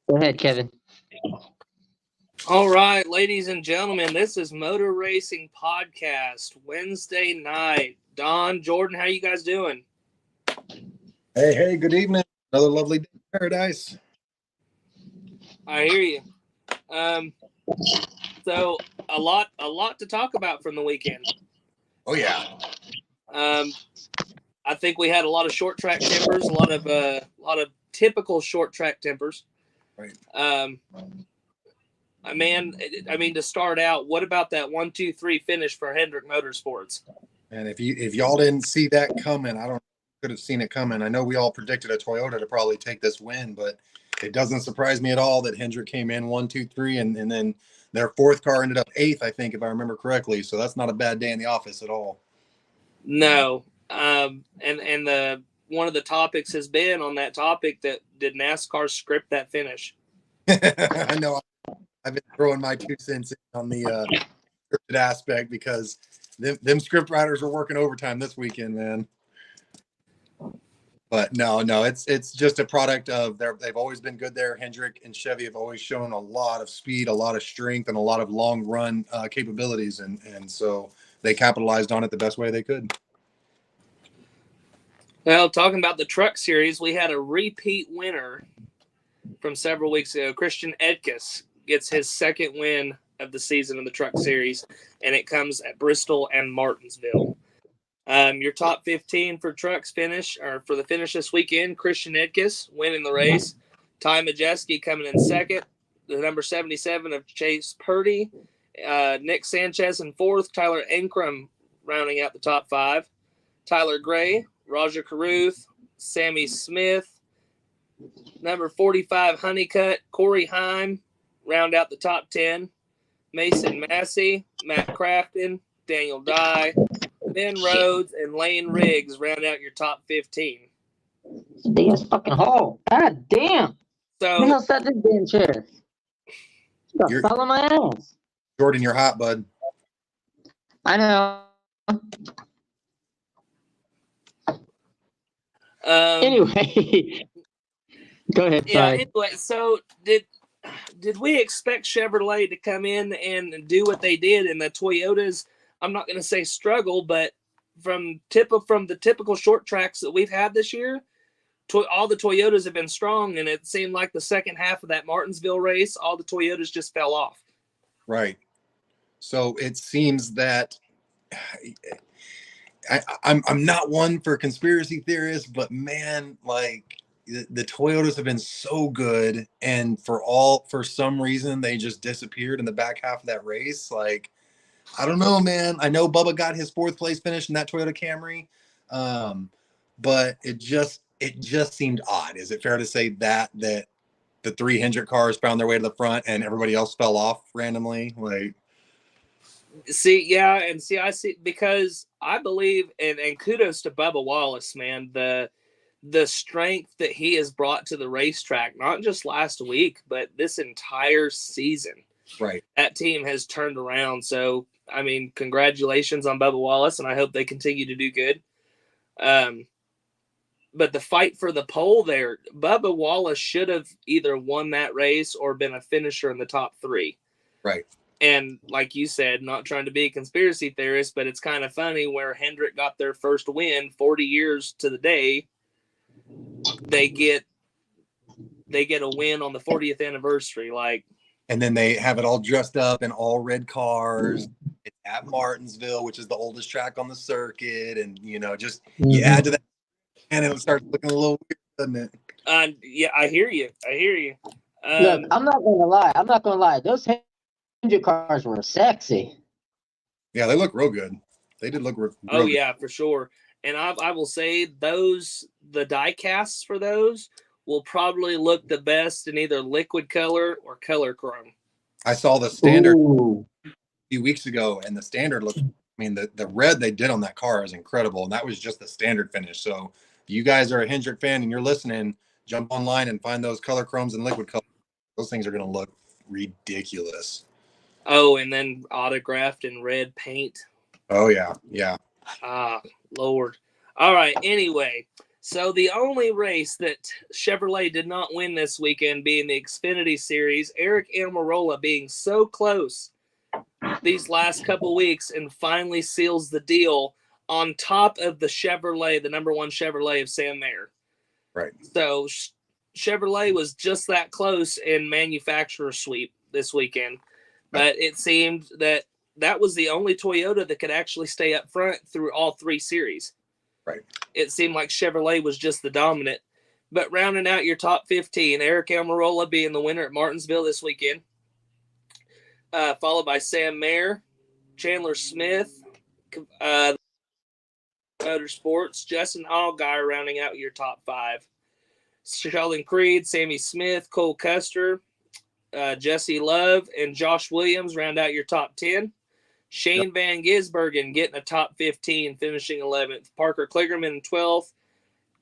Go ahead, Kevin. All right, ladies and gentlemen, this is Motor Racing Podcast, Wednesday night. Don, Jordan, how you guys doing? Hey, good evening. Another lovely day in paradise. I hear you. So a lot to talk about from the weekend. Oh yeah. I think we had a lot of short track tempers, a lot of typical short track tempers. Right. I mean, to start out, what about that 1-2-3 finish for Hendrick Motorsports? And if y'all didn't see that coming, I don't could have seen it coming. I know we all predicted a Toyota to probably take this win, but it doesn't surprise me at all that Hendrick came in 1, 2, 3, and then their fourth car ended up 8th, I think, if I remember correctly. So that's not a bad day in the office at all. No. And the one of the topics has been on that topic that did NASCAR script that finish? I know. I've been throwing my 2 cents in on the scripted aspect because them script writers are working overtime this weekend, man. But no, it's just a product of they've always been good there. Hendrick and Chevy have always shown a lot of speed, a lot of strength, and a lot of long run capabilities, and so they capitalized on it the best way they could. Well, talking about the truck series, we had a repeat winner from several weeks ago. Christian Edkes gets his second win of the season in the truck series, and it comes at Bristol and Martinsville. Your top 15 for trucks finish, or for the finish this weekend: Christian Edkes winning the race, Ty Majeski coming in second, the number 77 of Chase Purdy, Nick Sanchez in fourth, Tyler Ankrum rounding out the top 5, Tyler Gray, Roger Carruth, Sammy Smith, number 45 Honeycutt, Corey Heim round out the top 10, Mason Massey, Matt Crafton, Daniel Dye, Ben Rhodes, and Lane Riggs round out your top 15. Damn fucking hole. God damn. So, Who the hell sat this damn chair? You fell on my ass. Jordan, you're hot, bud. I know. Anyway, go ahead. Yeah. Sorry. Anyway, so did we expect Chevrolet to come in and do what they did, and the Toyotas? I'm not going to say struggle, but from the typical short tracks that we've had this year, all the Toyotas have been strong, and it seemed like the second half of that Martinsville race, all the Toyotas just fell off. Right. So it seems that I'm not one for conspiracy theorists, but man, like the Toyotas have been so good, and for some reason they just disappeared in the back half of that race. Like, I don't know, man. I know Bubba got his 4th place finish in that Toyota Camry, but it just seemed odd. Is it fair to say that the 3 Hendrick cars found their way to the front and everybody else fell off randomly? Like, I see, because I believe, and kudos to Bubba Wallace, man, the strength that he has brought to the racetrack, not just last week, but this entire season. Right. That team has turned around. So, I mean, congratulations on Bubba Wallace, and I hope they continue to do good. But the fight for the pole there, Bubba Wallace should have either won that race or been a finisher in the top 3. Right. And like you said, not trying to be a conspiracy theorist, but it's kind of funny where Hendrick got their first win 40 years to the day. They get a win on the 40th anniversary. And then they have it all dressed up in all red cars. It's at Martinsville, which is the oldest track on the circuit. And, you add to that, and it starts looking a little weird, doesn't it? Yeah, I hear you. Look, I'm not gonna lie. Those Hendrick cars were sexy. Yeah, they look real good. They did look real good. Yeah, for sure. And I will say the die casts for those will probably look the best in either liquid color or color chrome. I saw the standard a few weeks ago, and the standard looked, the red they did on that car is incredible, and that was just the standard finish. So if you guys are a Hendrick fan and you're listening, jump online and find those color chromes and liquid color. Those things are going to look ridiculous. Oh, and then autographed in red paint. Oh, yeah. Yeah. Lord. All right. Anyway, So the only race that Chevrolet did not win this weekend being the Xfinity Series, Eric Almirola being so close these last couple weeks and finally seals the deal on top of the Chevrolet, the number one Chevrolet of Sam Mayer. Right. So Chevrolet was just that close in manufacturer sweep this weekend. But it seemed that was the only Toyota that could actually stay up front through all three series. Right. It seemed like Chevrolet was just the dominant. But rounding out your top 15, Eric Almirola being the winner at Martinsville this weekend, followed by Sam Mayer, Chandler Smith, Motorsports, Justin Allgaier rounding out your top 5. Sheldon Creed, Sammy Smith, Cole Custer, Jesse Love, and Josh Williams round out your top 10. Shane Van Gisbergen getting a top 15, finishing 11th. Parker Kligerman 12th.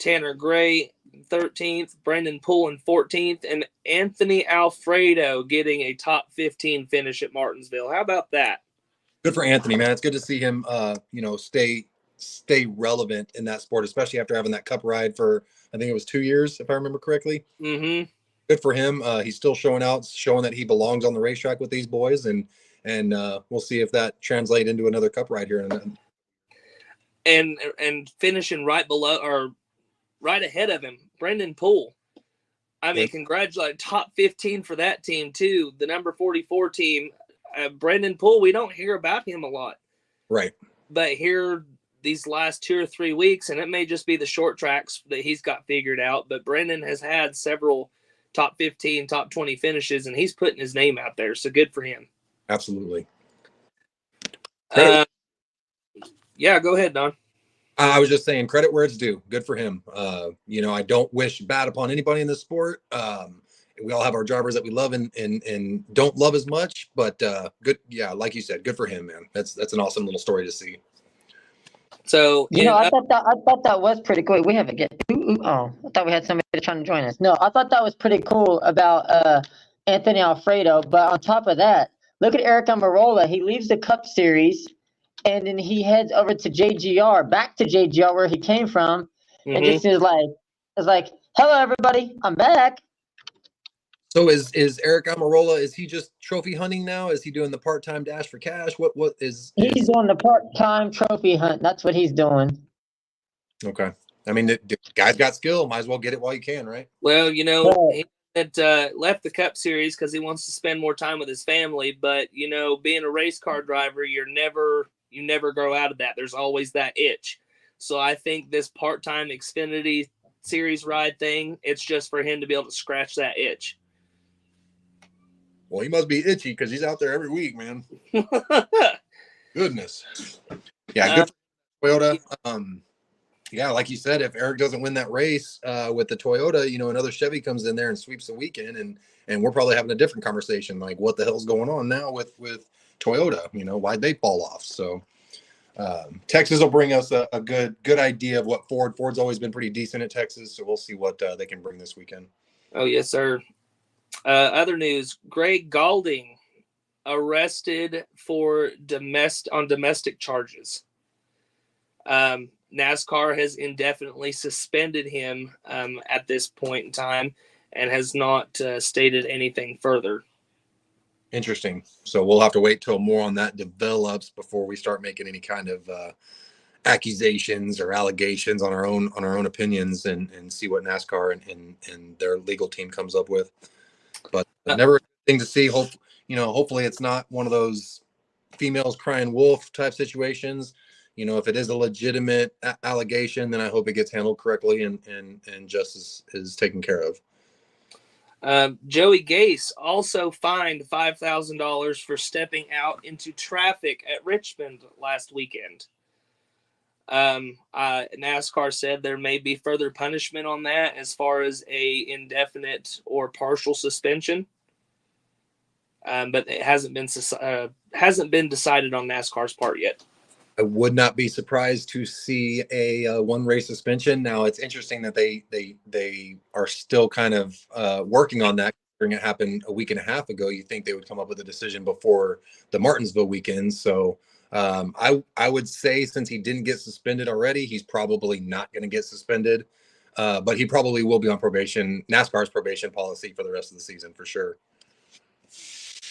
Tanner Gray 13th. Brendan Poole in 14th. And Anthony Alfredo getting a top 15 finish at Martinsville. How about that? Good for Anthony, man. It's good to see him, stay relevant in that sport, especially after having that cup ride for, I think it was 2 years, if I remember correctly. Mm-hmm. Good for him. He's still showing out, showing that he belongs on the racetrack with these boys, and we'll see if that translates into another cup ride here. And finishing right below or right ahead of him, Brendan Poole. I mean, congratulate top 15 for that team too. The number 44 team, Brendan Poole. We don't hear about him a lot, right? But here these last 2 or 3 weeks, and it may just be the short tracks that he's got figured out. But Brendan has had several top 15, top 20 finishes, and he's putting his name out there. So good for him. Absolutely. Yeah, go ahead, Don. I was just saying, credit where it's due. Good for him. I don't wish bad upon anybody in this sport. We all have our drivers that we love and don't love as much, but good. Yeah, like you said, good for him, man. That's an awesome little story to see. So I thought that was pretty cool. We haven't get. I thought we had somebody trying to join us. No, I thought that was pretty cool about Anthony Alfredo. But on top of that, look at Eric Almirola. He leaves the Cup Series, and then he heads over to JGR, back to JGR where he came from, and just is like, "Hello, everybody, I'm back." So is Eric Almirola? Is he just trophy hunting now? Is he doing the part-time Dash for Cash? What is? He's doing the part-time trophy hunt. That's what he's doing. Okay. I mean, the guy's got skill. Might as well get it while you can, right? Well, he had left the Cup Series because he wants to spend more time with his family. But being a race car driver, you never grow out of that. There's always that itch. So I think this part-time Xfinity Series ride thing, it's just for him to be able to scratch that itch. Well, he must be itchy because he's out there every week, man. Goodness. Yeah, good for Toyota. Yeah, like you said, if Eric doesn't win that race with the Toyota, another Chevy comes in there and sweeps the weekend, and we're probably having a different conversation, like what the hell's going on now with Toyota? Why'd they fall off? So Texas will bring us a good idea of what Ford's always been pretty decent at Texas, so we'll see what they can bring this weekend. Oh, yes, sir. Other news, Greg Galding arrested for domestic charges. NASCAR has indefinitely suspended him at this point in time and has not stated anything further. Interesting. So we'll have to wait till more on that develops before we start making any kind of accusations or allegations on our own opinions and see what NASCAR and their legal team comes up with. But never a good thing to see. Hopefully it's not one of those females crying wolf type situations. If it is a legitimate allegation, then I hope it gets handled correctly and justice is taken care of. Joey Gase also fined $5,000 for stepping out into traffic at Richmond last weekend. NASCAR said there may be further punishment on that as far as a indefinite or partial suspension. But it hasn't been decided on NASCAR's part yet. I would not be surprised to see a one race suspension. Now it's interesting that they are still kind of working on that. It happened a week and a half ago. You think they would come up with a decision before the Martinsville weekend. So I would say since he didn't get suspended already, he's probably not going to get suspended. But he probably will be on probation, NASCAR's probation policy for the rest of the season for sure.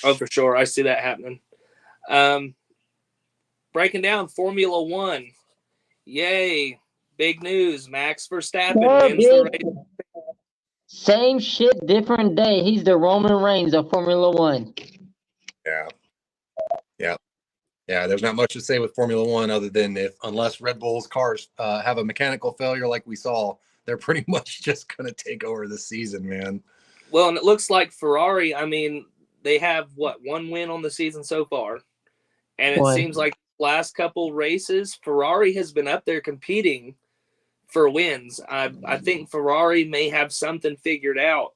Oh, for sure. I see that happening. Breaking down Formula One. Yay. Big news. Max Verstappen wins the race. Same shit, different day. He's the Roman Reigns of Formula One. Yeah, there's not much to say with Formula One other than unless Red Bull's cars have a mechanical failure like we saw, they're pretty much just going to take over the season, man. Well, and it looks like Ferrari, I mean, they have, one win on the season so far. And it seems like last couple races, Ferrari has been up there competing for wins. I think Ferrari may have something figured out.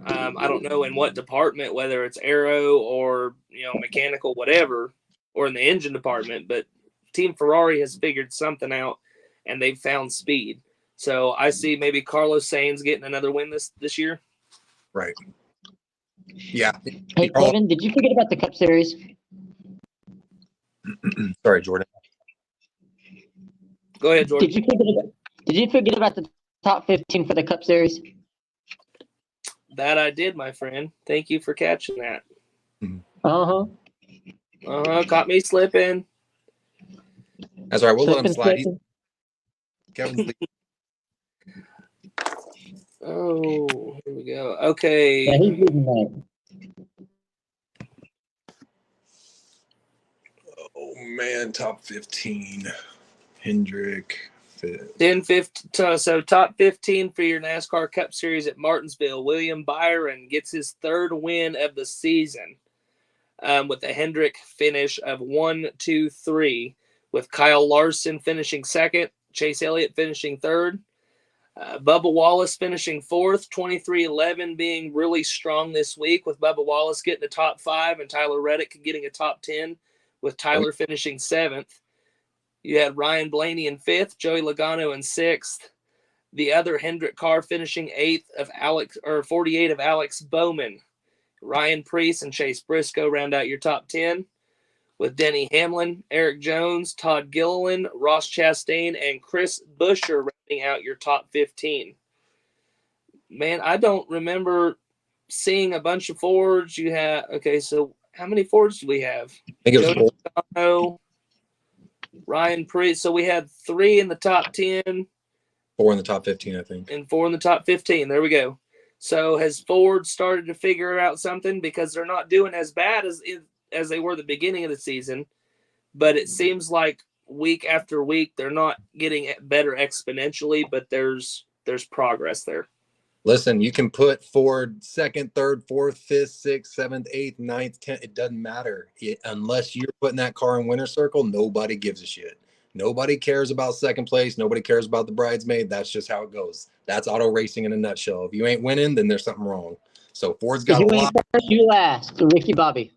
I don't know in what department, whether it's aero or mechanical, whatever, or in the engine department, but Team Ferrari has figured something out, and they've found speed. So I see maybe Carlos Sainz getting another win this year. Right. Yeah. Hey Kevin, did you forget about the Cup Series? Sorry, Jordan. Go ahead, Jordan. Did you forget about the top 15 for the Cup Series? That I did, my friend. Thank you for catching that. Caught me slipping. That's all right. We'll let him slide. Kevin's leading. Oh, here we go. Okay. Yeah, he's leading that. Oh man, top 15. Hendrick. 10, 15, so top 15 for your NASCAR Cup Series at Martinsville. William Byron gets his third win of the season with a Hendrick finish of 1, 2, 3, with Kyle Larson finishing second, Chase Elliott finishing third, Bubba Wallace finishing fourth, 23-11 being really strong this week with Bubba Wallace getting a top 5 and Tyler Reddick getting a top 10 with Tyler finishing seventh. You had Ryan Blaney in fifth, Joey Logano in sixth. The other Hendrick car finishing 48 of Alex Bowman. Ryan Preece and Chase Briscoe round out your top 10 with Denny Hamlin, Eric Jones, Todd Gilliland, Ross Chastain, and Chris Buescher rounding out your top 15. Man, I don't remember seeing a bunch of Fords. So how many Fords do we have? I think it was Joey Logano, Ryan Preece. So we had 3 in the top 10. 4 in the top 15, I think. And 4 in the top 15. There we go. So has Ford started to figure out something? Because they're not doing as bad as they were at the beginning of the season. But it seems like week after week, they're not getting better exponentially, but there's progress there. Listen, you can put Ford second, third, fourth, fifth, sixth, seventh, eighth, ninth, 10th. It doesn't matter. Unless you're putting that car in winner's circle, nobody gives a shit. Nobody cares about second place. Nobody cares about the bridesmaid. That's just how it goes. That's auto racing in a nutshell. If you ain't winning, then there's something wrong. So Ford's got a lot. First, you last. Ricky Bobby.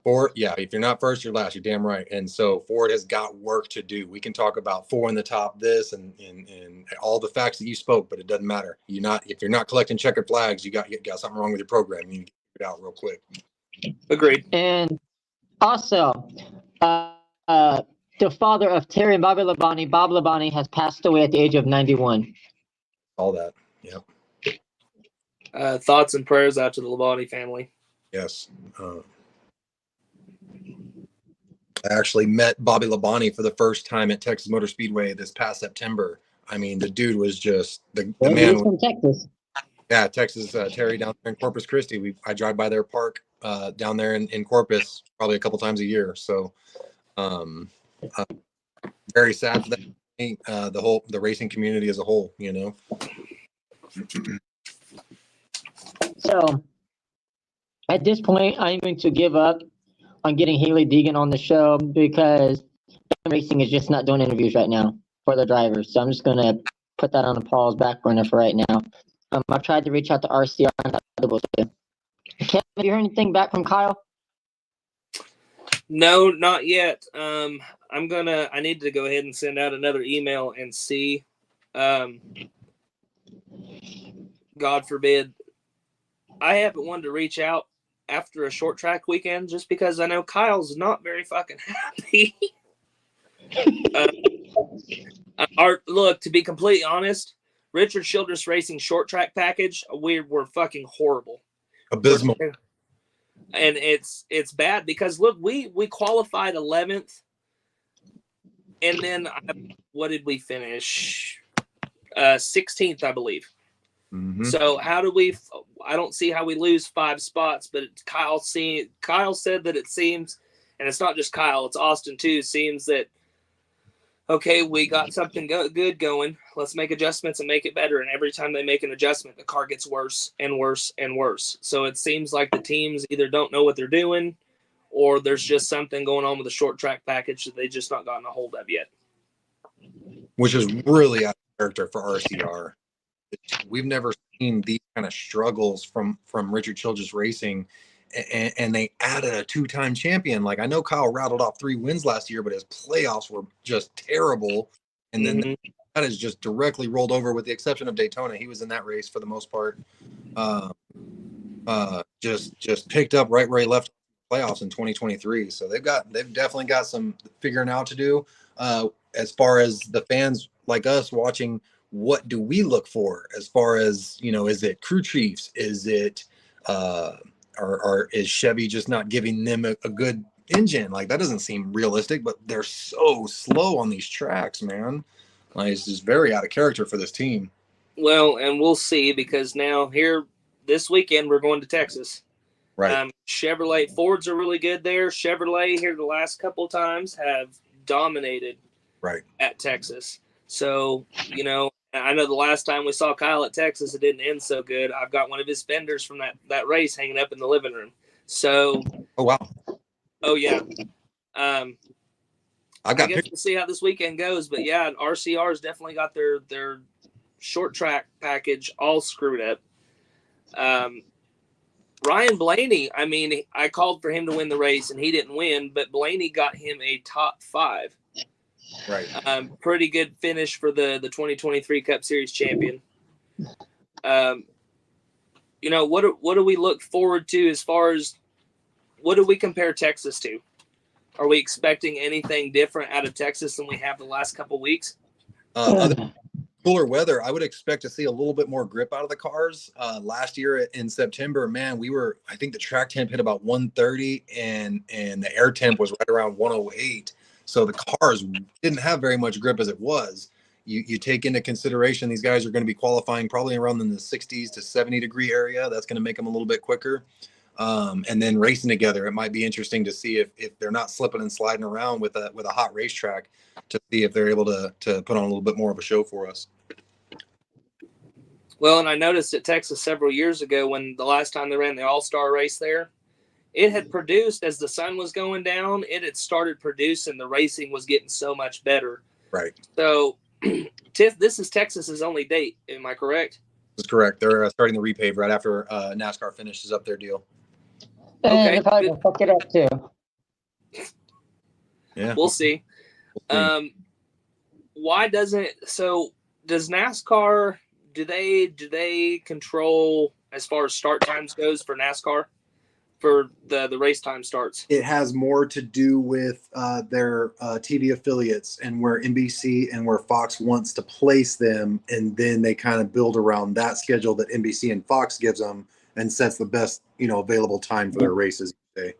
Ford, yeah, if you're not first, you're last. You're damn right. And so Ford has got work to do. We can talk about 4 in the top, this and all the facts that you spoke, but it doesn't matter. If you're not collecting checkered flags, you got something wrong with your program. You need to get it out real quick. Agreed. And also, the father of Terry and Bobby Labonte, Bob Labonte, has passed away at the age of 91. All that, yeah. Thoughts and prayers out to the Labonte family. Yes. I actually met Bobby Labonte for the first time at Texas Motor Speedway this past September. I mean, the dude was just the man. He's from Texas. Yeah, Texas. Terry down there in Corpus Christi. I drive by their park down there in Corpus probably a couple times a year. So, very sad for that. The racing community as a whole, So, at this point, I'm going to give up on getting Haley Deegan on the show because racing is just not doing interviews right now for the drivers. So I'm just going to put that on the pause back burner for right now. I've tried to reach out to RCR and not able to. Kevin, have you heard anything back from Kyle? No, not yet. I need to go ahead and send out another email and see. God forbid. I haven't wanted to reach out after a short track weekend just because I know Kyle's not very fucking happy. Look, to be completely honest, Richard Childress Racing short track package, we were fucking horrible. Abysmal. And it's bad because look, we qualified 11th, and then what did we finish? 16th, I believe. Mm-hmm. So how do we? I don't see how we lose 5 spots. But Kyle said that it seems, and it's not just Kyle, it's Austin too. Seems that okay, we got something good going. Let's make adjustments and make it better. And every time they make an adjustment, the car gets worse and worse and worse. So it seems like the teams either don't know what they're doing, or there's just something going on with the short track package that they just not gotten a hold of yet. Which is really out of character for RCR. We've never seen these kind of struggles from Richard Childress Racing, and they added a 2-time champion. Like, I know Kyle rattled off 3 wins last year, but his playoffs were just terrible. And then that is just directly rolled over, with the exception of Daytona. He was in that race for the most part. Just picked up right where he left playoffs in 2023. So they've definitely got some figuring out to do. As far as the fans like us watching, what do we look for as far as, is it crew chiefs? Is it or is Chevy just not giving them a good engine? Like, that doesn't seem realistic, but they're so slow on these tracks, man. Like, it's just very out of character for this team. Well, and we'll see, because now here this weekend we're going to Texas. Right. Chevrolet Fords are really good there. Chevrolet here the last couple of times have dominated at Texas. So, I know the last time we saw Kyle at Texas, it didn't end so good. I've got one of his fenders from that race hanging up in the living room. So, oh wow, oh yeah. I guess we'll see how this weekend goes. But yeah, RCR's definitely got their short track package all screwed up. Ryan Blaney, I mean, I called for him to win the race and he didn't win, but Blaney got him a top 5. Right. Pretty good finish for the 2023 Cup Series champion. What do we look forward to as far as what do we compare Texas to? Are we expecting anything different out of Texas than we have the last couple weeks? Other than cooler weather, I would expect to see a little bit more grip out of the cars. Last year in September, man, I think the track temp hit about 130 and the air temp was right around 108. So the cars didn't have very much grip as it was. You take into consideration these guys are going to be qualifying probably around in the 60s to 70 degree area. That's going to make them a little bit quicker. And then racing together, it might be interesting to see if they're not slipping and sliding around with a hot racetrack, to see if they're able to put on a little bit more of a show for us. Well, and I noticed at Texas several years ago, when the last time they ran the All-Star race there, it had produced, as the sun was going down, it had started producing. The racing was getting so much better. Right. So this is Texas's only date. Am I correct? That's correct. They're starting the repave right after NASCAR finishes up their deal. And they're probably going to fuck it up too. Yeah. We'll see. Why doesn't does NASCAR, do they control as far as start times goes for NASCAR, for the race time starts? It has more to do with their TV affiliates and where NBC and where Fox wants to place them, and then they kind of build around that schedule that NBC and Fox gives them and sets the best available time for their races each day.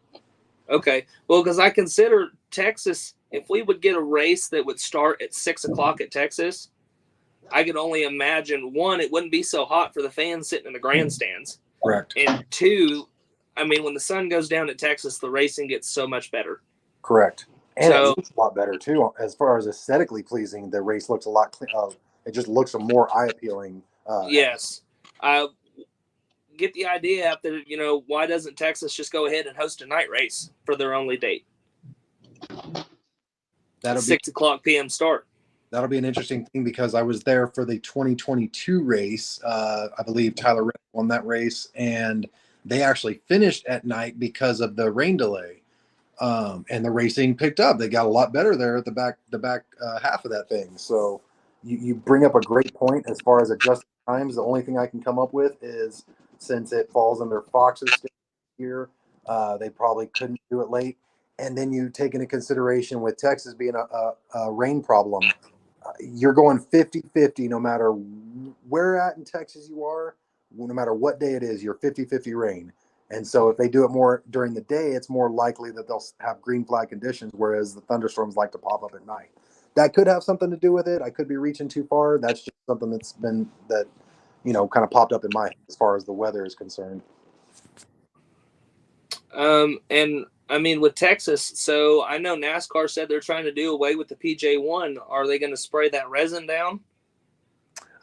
Okay, well, because I consider Texas, if we would get a race that would start at 6 o'clock at Texas, I could only imagine, 1, it wouldn't be so hot for the fans sitting in the grandstands. Correct. And 2, I mean, when the sun goes down at Texas, the racing gets so much better. Correct. And it looks a lot better, too. As far as aesthetically pleasing, the race looks a lot it just looks more eye-appealing. Yes. I get the idea out there, why doesn't Texas just go ahead and host a night race for their only date? That'll 6 o'clock p.m. start. That'll be an interesting thing, because I was there for the 2022 race. I believe Tyler Reddick won that race, and they actually finished at night because of the rain delay. And the racing picked up. They got a lot better there at the back half of that thing. So you bring up a great point as far as adjusting times. The only thing I can come up with is, since it falls under Fox's here, they probably couldn't do it late. And then you take into consideration with Texas being a rain problem, you're going 50-50 no matter where at in Texas you are, no matter what day it is, you're 50-50 rain. And so if they do it more during the day, it's more likely that they'll have green flag conditions, whereas the thunderstorms like to pop up at night. That could have something to do with it. I could be reaching too far. That's just something that's been that, kind of popped up in my head as far as the weather is concerned. And I mean, with Texas, so I know NASCAR said they're trying to do away with the PJ1. Are they going to spray that resin down?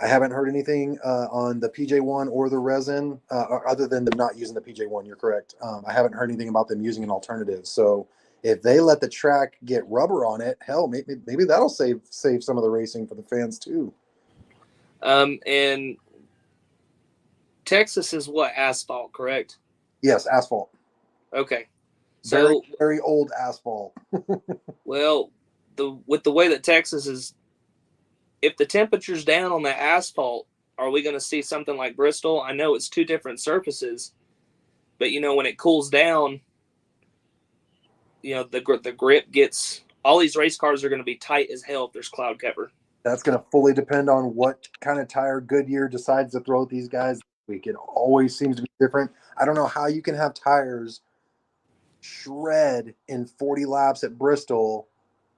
I haven't heard anything on the PJ1 or the resin, other than them not using the PJ1. You're correct. I haven't heard anything about them using an alternative. So if they let the track get rubber on it, hell, maybe that'll save some of the racing for the fans too. And Texas is what, asphalt, correct? Yes, asphalt. Okay. So very, very old asphalt. Well, with the way that Texas is, if the temperature's down on the asphalt, are we going to see something like Bristol? I know it's two different surfaces, but when it cools down, the grip gets. All these race cars are going to be tight as hell if there's cloud cover. That's going to fully depend on what kind of tire Goodyear decides to throw at these guys this week. It always seems to be different. I don't know how you can have tires shred in 40 laps at Bristol,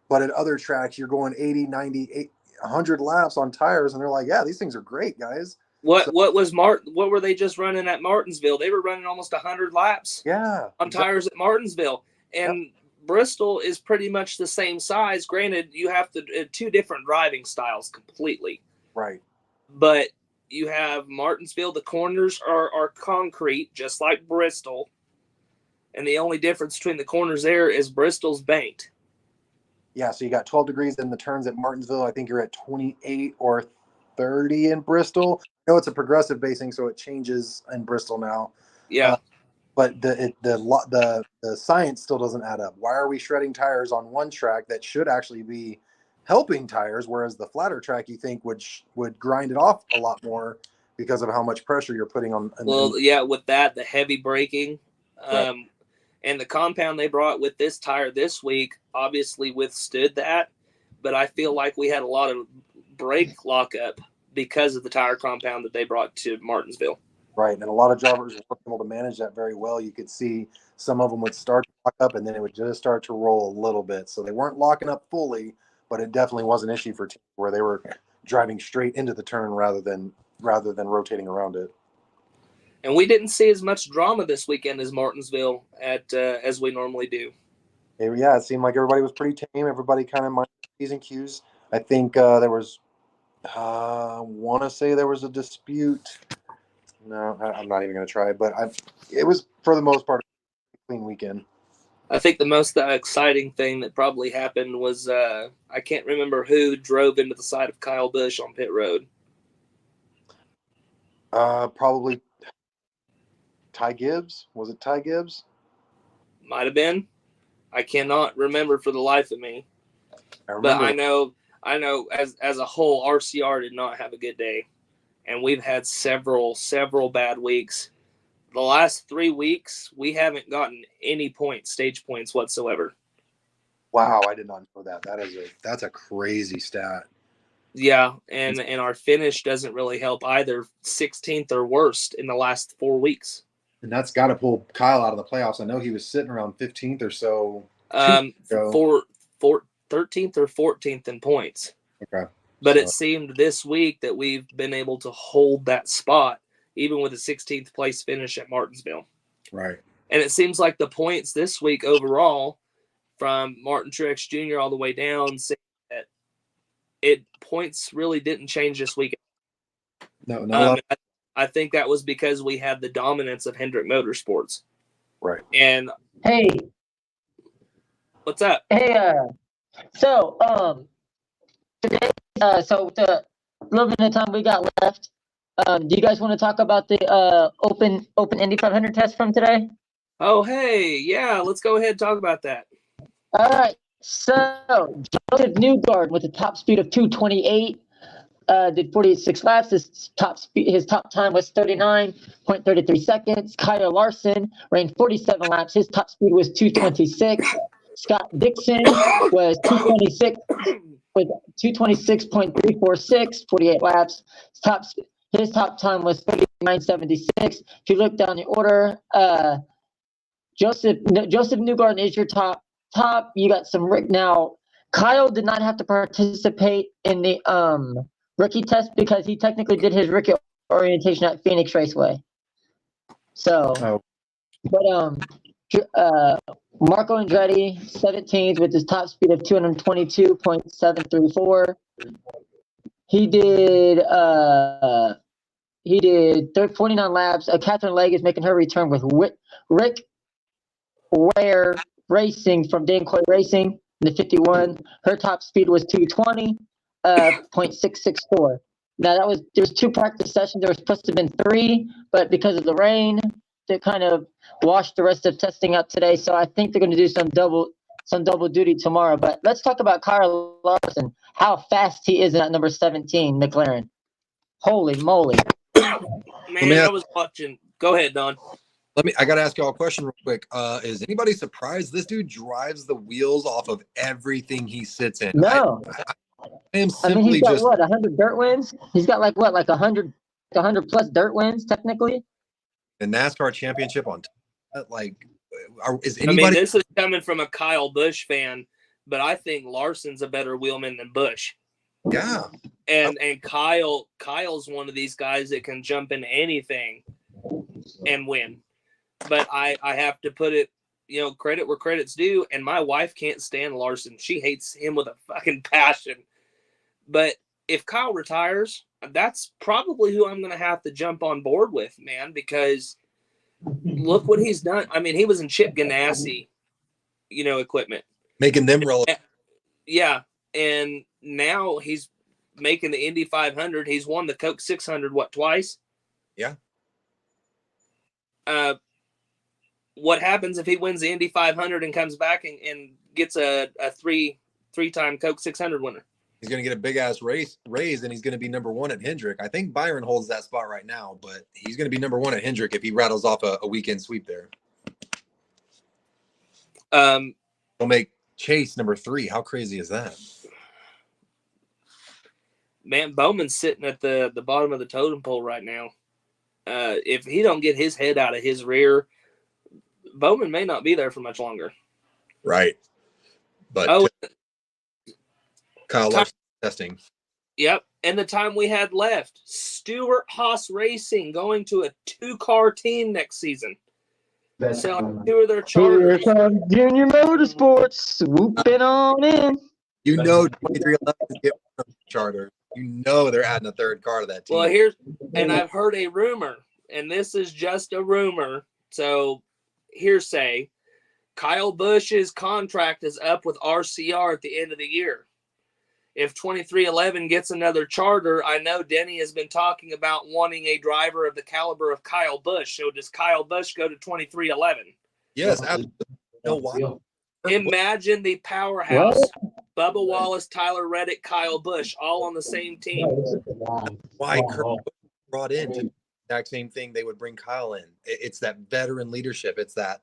but at other tracks you're going 80, 90, 100 laps on tires, and they're like, yeah, these things are great, guys. What were they just running at Martinsville? They were running almost 100 laps on tires at Martinsville. And Bristol is pretty much the same size. Granted, you have two different driving styles completely. Right. But you have Martinsville, the corners are concrete, just like Bristol. And the only difference between the corners there is Bristol's banked. Yeah, so you got 12 degrees in the turns at Martinsville. I think you're at 28 or 30 in Bristol. I know it's a progressive basing, so it changes in Bristol now. Yeah. But the science still doesn't add up. Why are we shredding tires on one track that should actually be helping tires, whereas the flatter track you think would grind it off a lot more because of how much pressure you're putting on? With that, the heavy braking, right. And the compound they brought with this tire this week obviously withstood that, but I feel like we had a lot of brake lockup because of the tire compound that they brought to Martinsville. Right, and a lot of drivers were able to manage that very well. You could see some of them would start to lock up, and then it would just start to roll a little bit. So they weren't locking up fully, but it definitely was an issue for teams where they were driving straight into the turn rather than rotating around it. And we didn't see as much drama this weekend as Martinsville as we normally do. Yeah, it seemed like everybody was pretty tame. Everybody kind of minded P's and Q's. I think there was, want to say there was a dispute. No, I'm not even going to try, but it was, for the most part, a clean weekend. I think the most exciting thing that probably happened was I can't remember who drove into the side of Kyle Busch on pit road. Probably Ty Gibbs. Was it Ty Gibbs? Might have been. I cannot remember for the life of me. But I know as a whole, RCR did not have a good day. And we've had several bad weeks. The last 3 weeks, we haven't gotten any stage points whatsoever. Wow, I did not know that. That's a crazy stat. Yeah, and our finish doesn't really help either. 16th or worst in the last 4 weeks. And that's got to pull Kyle out of the playoffs. I know he was sitting around 15th or so. 13th or 14th in points. Okay. But it seemed this week that we've been able to hold that spot, even with a 16th place finish at Martinsville. Right. And it seems like the points this week overall, from Martin Truex Jr. all the way down, that points really didn't change this week. No. I think that was because we had the dominance of Hendrick Motorsports. Right. And hey, what's up? Hey, so today, so the little bit of time we got left, do you guys want to talk about the Open Indy 500 test from today? Oh, hey, yeah, let's go ahead and talk about that. All right, so Joseph Newgarden with a top speed of 228, did 46 laps. His top time was 39.33 seconds. Kyle Larson ran 47 laps. His top speed was 226. Scott Dixon was 226. with 226.346, 48 laps. His top time was 39.76. If you look down the order, Joseph Newgarden is your top. You got some Rick. Now, Kyle did not have to participate in the rookie test because he technically did his rookie orientation at Phoenix Raceway. So, but Marco Andretti, 17th with his top speed of 222.734. He did 49 laps. Catherine Legg is making her return with Rick Ware Racing from Dancoy Racing in the 51. Her top speed was 220.664. Now there's 2 practice sessions. There was supposed to have been 3, but because of the rain, they kind of washed the rest of testing out today. So I think they're going to do some double duty tomorrow. But let's talk about Kyle Larson, how fast he is in that number 17 McLaren. Holy moly! Man, I was watching. Go ahead, Don. I got to ask y'all a question real quick. Is anybody surprised this dude drives the wheels off of everything he sits in? No. I am simply he's got just 100 dirt wins. He's got like 100 plus dirt wins technically. The NASCAR championship on is anybody? This is coming from a Kyle Busch fan, but I think Larson's a better wheelman than Busch. Yeah. And Kyle's one of these guys that can jump into anything and win. But I have to put it, credit where credit's due. And my wife can't stand Larson. She hates him with a fucking passion. But if Kyle retires, that's probably who I'm going to have to jump on board with, man, because look what he's done. I mean, he was in Chip Ganassi, equipment. Making them relevant. Yeah. And now he's making the Indy 500. He's won the Coke 600, twice? Yeah. What happens if he wins the Indy 500 and comes back and gets a three-time Coke 600 winner? He's going to get a big-ass raise, and he's going to be number 1 at Hendrick. I think Byron holds that spot right now, but he's going to be number 1 at Hendrick if he rattles off a weekend sweep there. He'll make Chase number 3. How crazy is that? Man, Bowman's sitting at the bottom of the totem pole right now. If he don't get his head out of his rear, Bowman may not be there for much longer. Right. But Kyle Larson testing. Yep. And the time we had left, Stewart-Haas Racing going to a 2-car team next season. Selling 2 of their charters. Here comes Junior Motorsports swooping on in. 2311 is getting a charter. They're adding a 3rd car to that team. Well, I've heard a rumor, and this is just a rumor, so hearsay. Kyle Busch's contract is up with RCR at the end of the year. If 2311 gets another charter, I know Denny has been talking about wanting a driver of the caliber of Kyle Busch. So does Kyle Busch go to 2311? Yes, absolutely. No, why? Imagine the powerhouse. Bubba Wallace, Tyler Reddick, Kyle Busch, all on the same team. Why Kurt brought in to the exact same thing they would bring Kyle in. It's that veteran leadership. It's that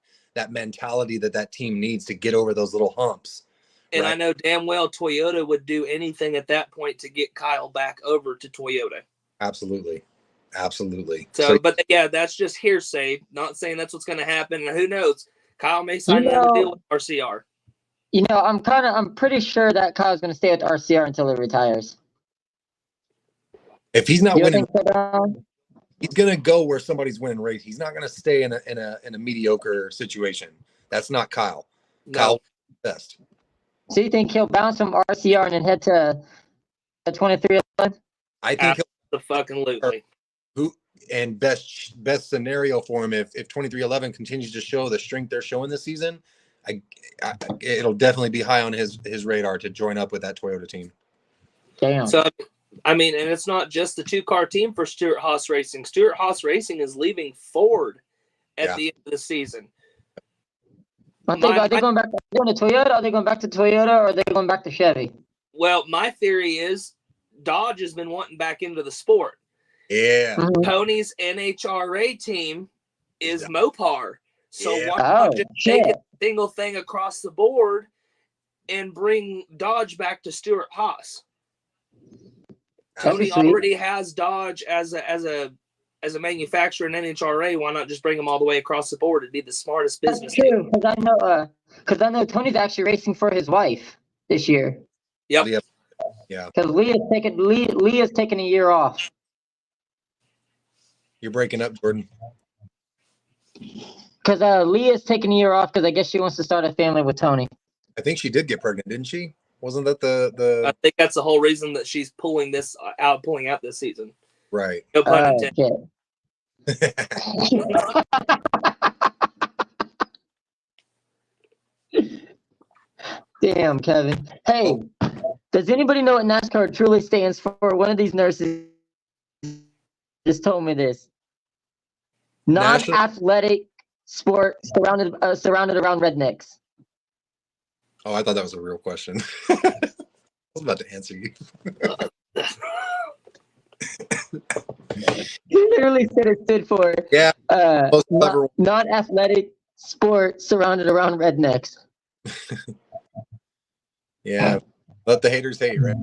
mentality that team needs to get over those little humps. And right? I know damn well Toyota would do anything at that point to get Kyle back over to Toyota. Absolutely. So, but yeah, that's just hearsay. Not saying that's what's going to happen. And who knows? Kyle may sign another deal with RCR. I'm pretty sure that Kyle's going to stay with RCR until he retires. If he's not winning, so, he's going to go where somebody's winning race. He's not going to stay in a mediocre situation. That's not Kyle. No. Kyle best. So you think he'll bounce from RCR and then head to 2311? I think Absolutely. And best scenario for him if 2311 continues to show the strength they're showing this season, it'll definitely be high on his radar to join up with that Toyota team. Damn. So, I mean, and it's not just the 2-car team for Stewart-Haas Racing. Stewart-Haas Racing is leaving Ford at the end of the season. Are they going back to Toyota? Are they going back to Toyota, or are they going back to Chevy? Well, my theory is Dodge has been wanting back into the sport. Yeah. Tony's NHRA team is Mopar. So why Oh, not just take a single thing across the board and bring Dodge back to Stuart Haas. That'd be Tony sweet. already has Dodge as a manufacturer in NHRA. Why not just bring them all the way across the board? It'd be the smartest business. That's true, because I know Tony's actually racing for his wife this year. Yep. Yeah. Because Leah's taking a year off. You're breaking up, Jordan. Because Leah's taking a year off because I guess she wants to start a family with Tony. I think she did get pregnant, didn't she? Wasn't that the I think that's the whole reason that she's pulling out this season. right? No pun intended. Damn, Kevin. Hey, does anybody know what NASCAR truly stands for? One of these nurses just told me this. Non-athletic sport surrounded around rednecks. Oh, I thought that was a real question. I was about to answer you. He literally said it stood for non-athletic sport surrounded around rednecks. Yeah, let the haters hate, right?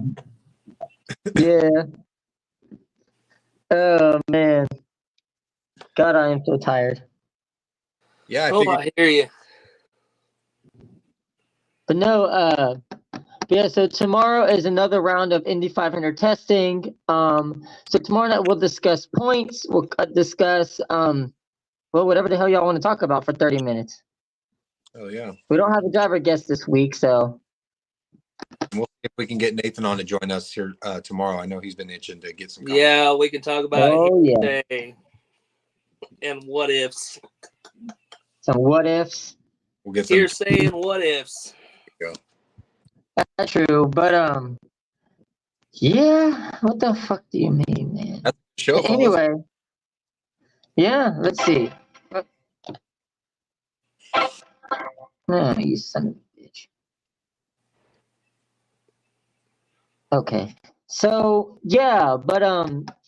Yeah. Oh man. God, I am so tired. Yeah, I hear you. But no, yeah, so tomorrow is another round of Indy 500 testing. So tomorrow night we'll discuss points. We'll discuss whatever the hell y'all want to talk about for 30 minutes. Oh yeah. We don't have a driver guest this week, so we'll see if we can get Nathan on to join us here tomorrow. I know he's been itching to get some comments. Yeah, we can talk about it today. And what ifs. Some what ifs. We'll get some hearsay and what ifs. There you go. That's true, but yeah, what the fuck do you mean, man? That's the show. Anyway, yeah, let's see. Oh, you son of a bitch. Okay. So yeah, but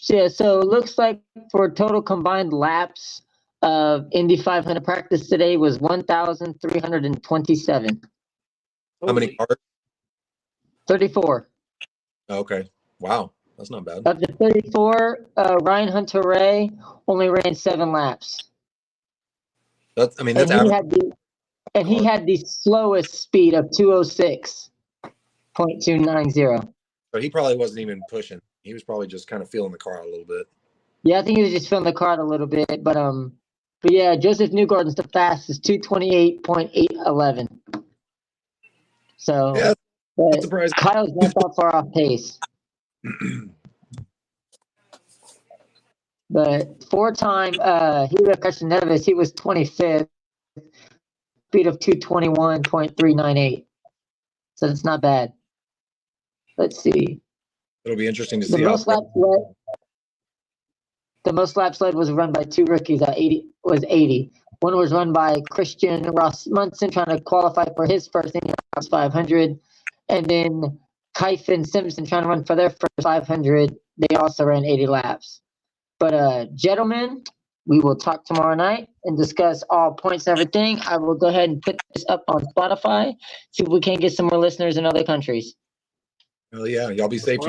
yeah, so it looks like for total combined laps of Indy 500 practice today was 1,327. How many cars? 34. Okay. Wow. That's not bad. Of the 34, Ryan Hunter-Reay only ran 7 laps. That's average. He had the slowest speed of 206.290. So he probably wasn't even pushing. He was probably just kind of feeling the car out a little bit. Yeah, I think he was just feeling the car out a little bit. But yeah, Joseph Newgarden's the fastest, 228.811. So yeah, that's surprising. Kyle's not that far off pace. But 4-time Helio Castroneves, he was 25th, speed of 221.398. So it's not bad. Let's see. It'll be interesting to see. The most laps led was run by 2 rookies at 80. One was run by Christian Rasmussen trying to qualify for his first Indy 500, and then Kyphin Simpson trying to run for their first 500. They also ran 80 laps. But gentlemen, we will talk tomorrow night and discuss all points and everything. I will go ahead and put this up on Spotify, see if we can get some more listeners in other countries. Hell yeah. Y'all be safe.